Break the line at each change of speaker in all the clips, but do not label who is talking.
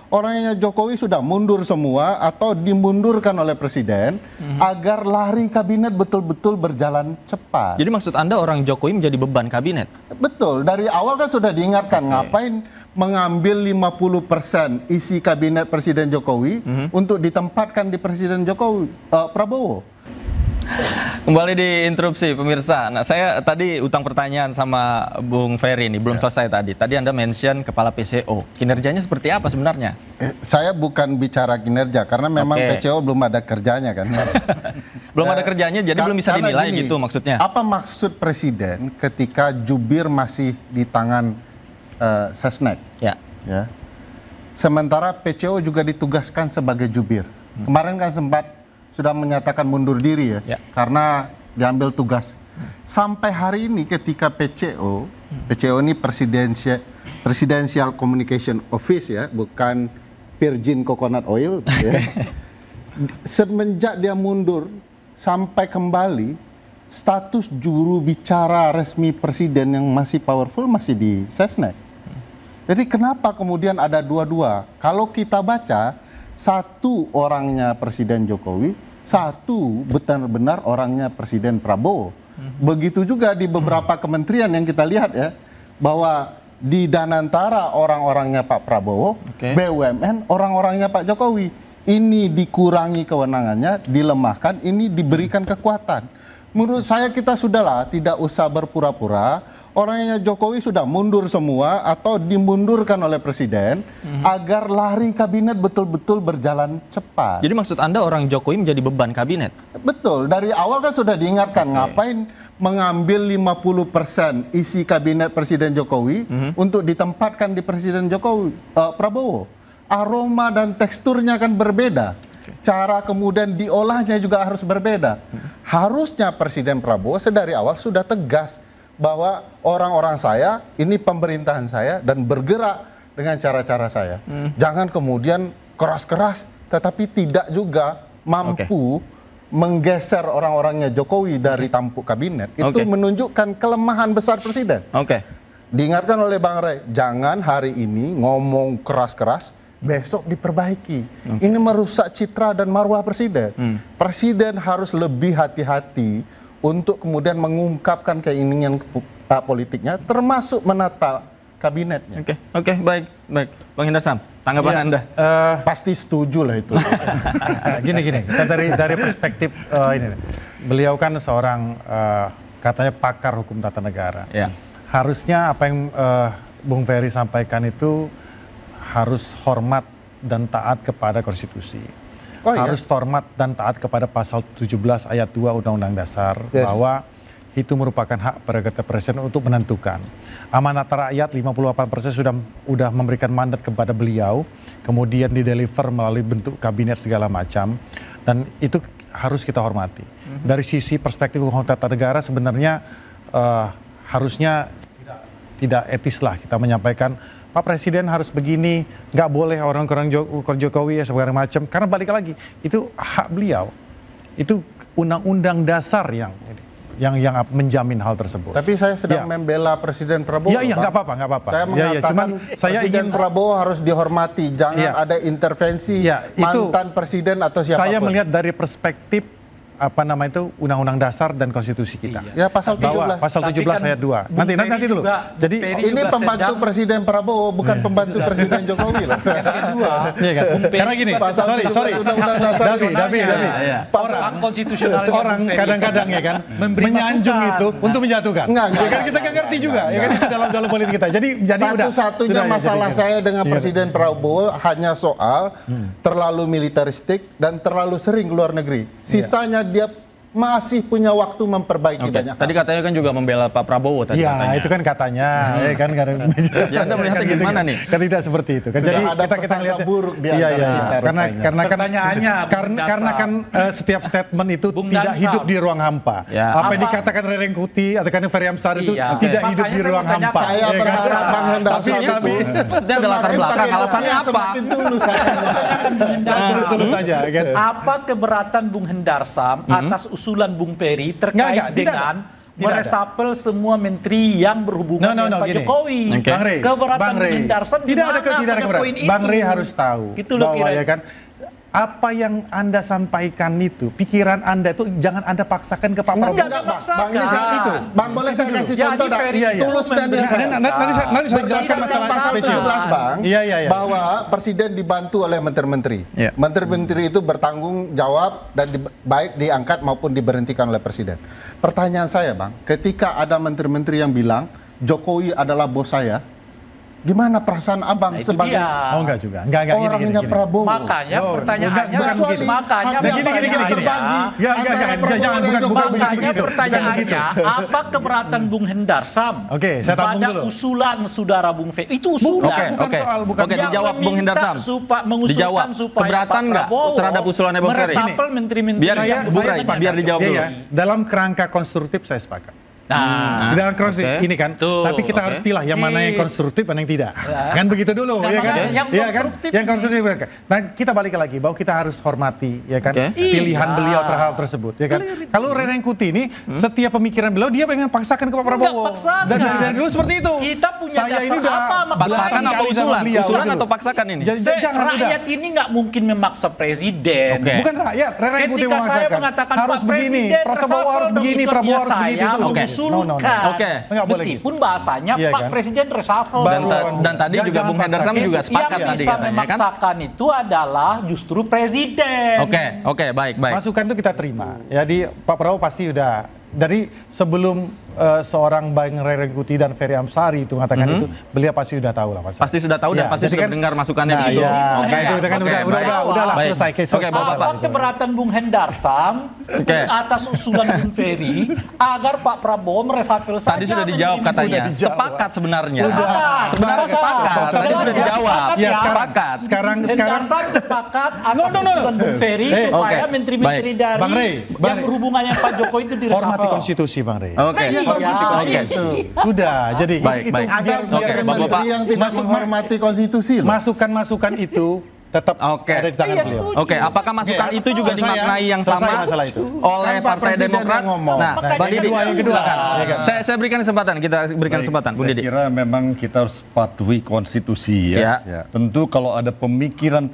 orangnya Jokowi sudah mundur semua atau dimundurkan oleh presiden agar lari kabinet betul-betul berjalan cepat.
Jadi maksud Anda orang Jokowi menjadi beban kabinet?
Betul, dari awal kan sudah diingatkan ngapain mengambil 50% isi kabinet Presiden Jokowi untuk ditempatkan di Presiden Jokowi Prabowo.
Kembali diinterupsi pemirsa. Nah, saya tadi utang pertanyaan sama Bung Ferry ini belum selesai tadi. Tadi Anda mention kepala PCO. Kinerjanya seperti apa sebenarnya?
Saya bukan bicara kinerja karena memang PCO belum ada kerjanya kan.
Belum ada kerjanya jadi belum bisa dinilai gini, gitu maksudnya.
Apa maksud presiden ketika jubir masih di tangan Sesnek?
Ya.
Sementara PCO juga ditugaskan sebagai jubir. Kemarin kan sempat sudah menyatakan mundur diri ya. Karena diambil tugas. Sampai hari ini ketika PCO ini Presidential Communication Office ya, bukan Virgin Coconut Oil ya. Semenjak dia mundur sampai kembali, status juru bicara resmi presiden yang masih powerful masih di Sesnek. Jadi kenapa kemudian ada dua-dua? Kalau kita baca, satu orangnya Presiden Jokowi, satu benar-benar orangnya Presiden Prabowo. Begitu juga di beberapa kementerian yang kita lihat ya, bahwa di Danantara orang-orangnya Pak Prabowo, BUMN orang-orangnya Pak Jokowi. Ini dikurangi kewenangannya, dilemahkan, ini diberikan kekuatan. Menurut saya kita sudahlah tidak usah berpura-pura. Orangnya Jokowi sudah mundur semua atau dimundurkan oleh presiden agar lari kabinet betul-betul berjalan cepat.
Jadi maksud Anda orang Jokowi menjadi beban kabinet?
Betul, dari awal kan sudah diingatkan ngapain mengambil 50% isi kabinet Presiden Jokowi untuk ditempatkan di Presiden Jokowi Prabowo. Aroma dan teksturnya kan berbeda. Cara kemudian diolahnya juga harus berbeda. Harusnya Presiden Prabowo sedari awal sudah tegas bahwa orang-orang saya, ini pemerintahan saya dan bergerak dengan cara-cara saya. Jangan kemudian keras-keras tetapi tidak juga mampu menggeser orang-orangnya Jokowi dari tampuk kabinet. Itu menunjukkan kelemahan besar Presiden. Diingatkan oleh Bang Ray, jangan hari ini ngomong keras-keras, besok diperbaiki. Ini merusak citra dan marwah presiden. Presiden harus lebih hati-hati untuk kemudian mengungkapkan keinginan politiknya, termasuk menata kabinetnya.
Baik. Bang Indra Sam, tanggapan Anda?
Pasti setuju lah itu.
Gini, dari perspektif ini, beliau kan seorang katanya pakar hukum tata negara. Harusnya apa yang Bung Ferry sampaikan itu harus hormat dan taat kepada konstitusi. Harus hormat dan taat kepada pasal 17 ayat 2 Undang-Undang Dasar bahwa itu merupakan hak prerogatif presiden untuk menentukan. Amanat rakyat 58% sudah memberikan mandat kepada beliau, kemudian dideliver melalui bentuk kabinet segala macam, dan itu harus kita hormati. Dari sisi perspektif hukum tata negara sebenarnya harusnya tidak etis lah kita menyampaikan Pak Presiden harus begini, nggak boleh orang-orang Jokowi ya segala macam. Karena balik lagi, itu hak beliau. Itu undang-undang dasar yang menjamin hal tersebut.
Tapi saya sedang membela Presiden Prabowo.
Iya, nggak apa-apa.
Saya mengatakan Presiden Prabowo harus dihormati, jangan ada intervensi mantan presiden atau siapapun.
Saya melihat dari perspektif Undang-Undang Dasar dan Konstitusi kita.
Ya, pasal 17.
Pasal 17 ayat 2. Nanti dulu. Jadi
ini pembantu Presiden Prabowo, bukan pembantu Presiden Jokowi loh.
Yang kedua,
karena gini, sorry. Davi.
Orang konstitusional
orang kadang-kadang ya kan menyanjung itu untuk menjatuhkan. Kan kita nggak ngerti juga, ya kan itu dalam politik kita. Jadi
satu-satunya masalah saya dengan Presiden Prabowo hanya soal terlalu militeristik dan terlalu sering ke luar negeri. Sisanya dia masih punya waktu memperbaiki banyak hal.
Tadi katanya kan juga membela Pak Prabowo tadi katanya.
Itu kan katanya,
ya Anda melihatnya gimana nih?
Kan tidak seperti itu. Kan jadi kita lihat
buruk di
karena kan setiap statement itu tidak hidup di ruang hampa. Apa yang dikatakan Rereng Kuti atau kan Ferry Amsari itu tidak hidup di ruang hampa.
Saya berharap Bang Hendar
tapi
ada latar belakang, alasannya apa?
Tulus saja.
Apa keberatan Bung Hendar Sam atas usulan Bung Ferry terkait dengan meresapel semua menteri yang berhubungan dengan Pak
gini.
Jokowi.
Bang Rey,
Keberatan Bung Hendarsam
tidak ada
pada poin itu.
Bang Rey harus tahu
gitu loh,
bahwa ya kan apa yang Anda sampaikan itu, pikiran Anda itu jangan Anda paksakan ke Pak Prabowo.
Enggak,
Bang, ini saya itu. Bang, boleh saya kasih contoh? Tulus dan
Nanti saya jelaskan masalah
pasal 17, Bang.
Iya.
Bahwa presiden dibantu oleh menteri-menteri. Menteri-menteri itu bertanggung jawab dan baik diangkat maupun diberhentikan oleh presiden. Pertanyaan saya, Bang, ketika ada menteri-menteri yang bilang Jokowi adalah bos saya, gimana perasaan abang sebagai
enggak juga. Enggak
orangnya
gini.
Prabowo?
Makanya pertanyaannya pertanyaannya apa keberatan Bung Hendarsam pada usulan saudara Bung Ferry? Itu usulan,
bukan dijawab Bung Hendarsam.
Mengusulkan supaya
keberatan
Pak Prabowo
terhadap usulannya Bung Ferry?
meresapel menteri-menteri.
Biar dijawab dulu.
Dalam kerangka konstruktif saya sepakat. Di dalam konstruktif ini kan, tapi kita harus pilih yang mana yang konstruktif dan yang tidak. Kan begitu dulu, ya kan? Yang konstruktif. Nah, kita balik lagi bahwa kita harus hormati, ya kan, pilihan beliau terhadap tersebut, ya kan? Kalau Rerengkuti ini, setiap pemikiran beliau dia pengen paksakan ke Pak Prabowo. Dan dari dulu seperti itu.
Kita punya dasar apa?
Paksakan apa usulan? Usulan atau paksakan ini?
Rakyat ini nggak mungkin memaksa presiden.
Bukan rakyat. Rerengkuti
ketika saya mengatakan
harus
Pak
begini,
Presiden
Prabowo harus begini, Prabowo harus begitu.
Meskipun bahasanya Pak Presiden reshuffle.
Dan tadi juga Bung Hendarsam juga sepakat tadi katanya kan. Yang
bisa memaksakan itu adalah justru presiden.
Oke, baik.
Masukan itu kita terima. Jadi Pak Prabowo pasti udah dari sebelum seorang Bang Rerengkuti dan Ferry Amsari itu mengatakan itu, beliau pasti sudah tahu lah masalah.
Pasti sudah tahu dan pasti sudah mendengar masukannya itu.
Udahlah selesai.
Apa keberatan Bung Hendarsam atas usulan Bung Ferry agar Pak Prabowo mereshuffle saja?
Tadi sudah dijawab katanya. Sepakat sebenarnya. Sebenarnya sepakat. Tadi sudah dijawab.
Sepakat. Sekarang
Hendarsam sepakat atas usulan Bung Ferry supaya menteri-menteri dari yang berhubungannya Pak Jokowi itu direshuffle.
Hormati konstitusi, Bang Rey.
Sudah, jadi
baik.
Ada menteri yang tidak menghormati konstitusi.
Masukan-masukan itu tetap ada di tangan beliau.
Apakah masukan itu juga dimaknai yang sama oleh Partai Demokrat? Nah, Bang Didi, silakan. Saya berikan kesempatan, kita berikan kesempatan, Bung Didi.
Saya kira memang kita harus patuhi konstitusi ya. Tentu kalau ada pemikiran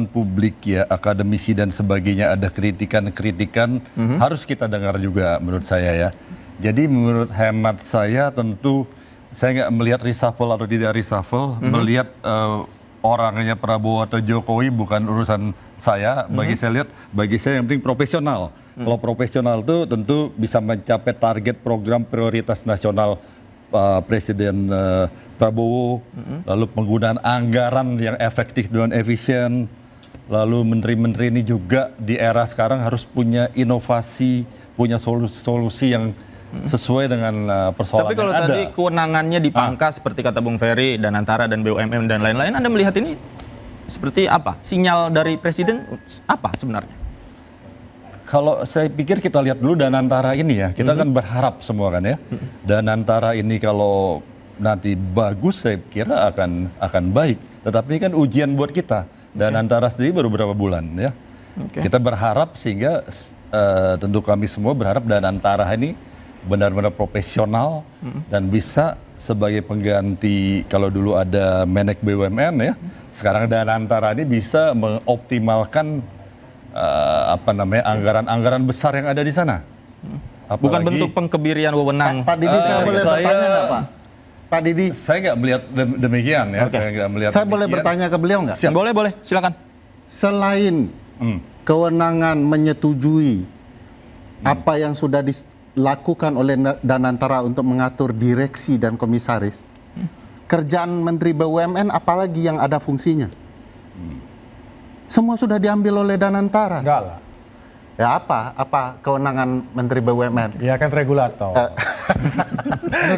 publik ya, akademisi dan sebagainya, ada kritikan-kritikan, harus kita dengar juga menurut saya ya. Jadi menurut hemat saya tentu saya nggak melihat reshuffle atau tidak reshuffle, melihat orangnya Prabowo atau Jokowi bukan urusan saya. Bagi saya yang penting profesional. Kalau profesional itu tentu bisa mencapai target program prioritas nasional Presiden Prabowo, lalu penggunaan anggaran yang efektif dan efisien, lalu menteri-menteri ini juga di era sekarang harus punya inovasi, punya solusi yang sesuai dengan persoalan yang ada.
Tapi kalau tadi kewenangannya dipangkas seperti kata Bung Ferry, Danantara dan BUMN dan lain-lain, Anda melihat ini seperti apa? Sinyal dari Presiden apa sebenarnya?
Kalau saya pikir kita lihat dulu Danantara ini ya, kita kan berharap semua kan ya. Danantara ini kalau nanti bagus saya kira akan baik. Tetapi kan ujian buat kita. Danantara sendiri baru berapa bulan ya. Kita berharap sehingga tentu kami semua berharap Danantara ini benar-benar profesional dan bisa sebagai pengganti kalau dulu ada Menek BUMN ya, sekarang Danantara ini bisa mengoptimalkan anggaran-anggaran besar yang ada di sana.
Bukan bentuk pengkebirian wewenang.
Pak Didi, saya boleh bertanya nggak Pak? Pak Didi,
saya nggak melihat demikian ya.
Saya boleh bertanya ke beliau nggak?
Boleh, silakan.
Selain kewenangan menyetujui apa yang sudah dilakukan oleh Danantara untuk mengatur direksi dan komisaris, kerjaan Menteri BUMN apalagi yang ada fungsinya? Semua sudah diambil oleh Danantara.
Enggak lah.
Ya apa kewenangan Menteri BUMN?
Ya kan regulator.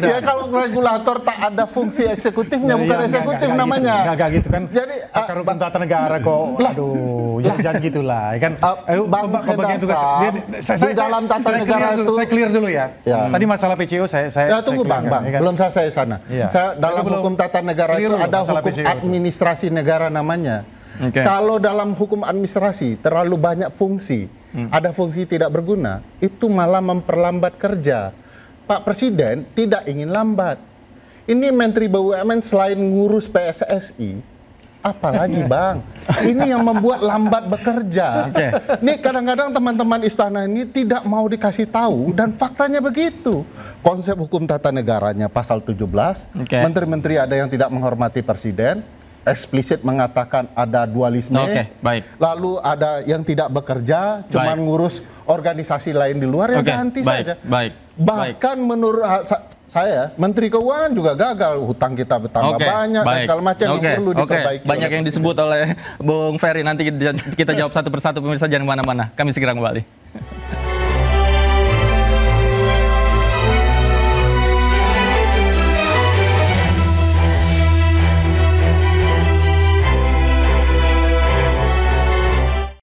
Ya kalau regulator tak ada fungsi eksekutifnya, bukan eksekutif namanya.
Enggak gitu kan. Jadi pakar hukum tata negara kok. Aduh, jangan gitulah. Kan
Bang Hendarsam, di dalam tata negara itu
saya clear dulu ya. Tadi masalah PCO saya
tunggu Bang, belum selesai sana. Saya dalam hukum tata negara itu ada hukum administrasi negara namanya. Kalau dalam hukum administrasi terlalu banyak fungsi, ada fungsi tidak berguna, itu malah memperlambat kerja. Pak Presiden tidak ingin lambat. Ini Menteri BUMN selain ngurus PSSI, apalagi Bang, ini yang membuat lambat bekerja. Nih kadang-kadang teman-teman istana ini tidak mau dikasih tahu dan faktanya begitu. Konsep hukum tata negaranya pasal 17, menteri-menteri ada yang tidak menghormati presiden, eksplisit mengatakan ada dualisme, lalu ada yang tidak bekerja, cuman ngurus organisasi lain di luar, ya ganti saja. Bahkan menurut saya, Menteri Keuangan juga gagal, hutang kita bertambah banyak dan segala macam yang perlu diperbaiki.
Banyak yang disebut oleh Bung Ferry, nanti kita jawab satu persatu, pemirsa jangan kemana-mana, kami segera kembali.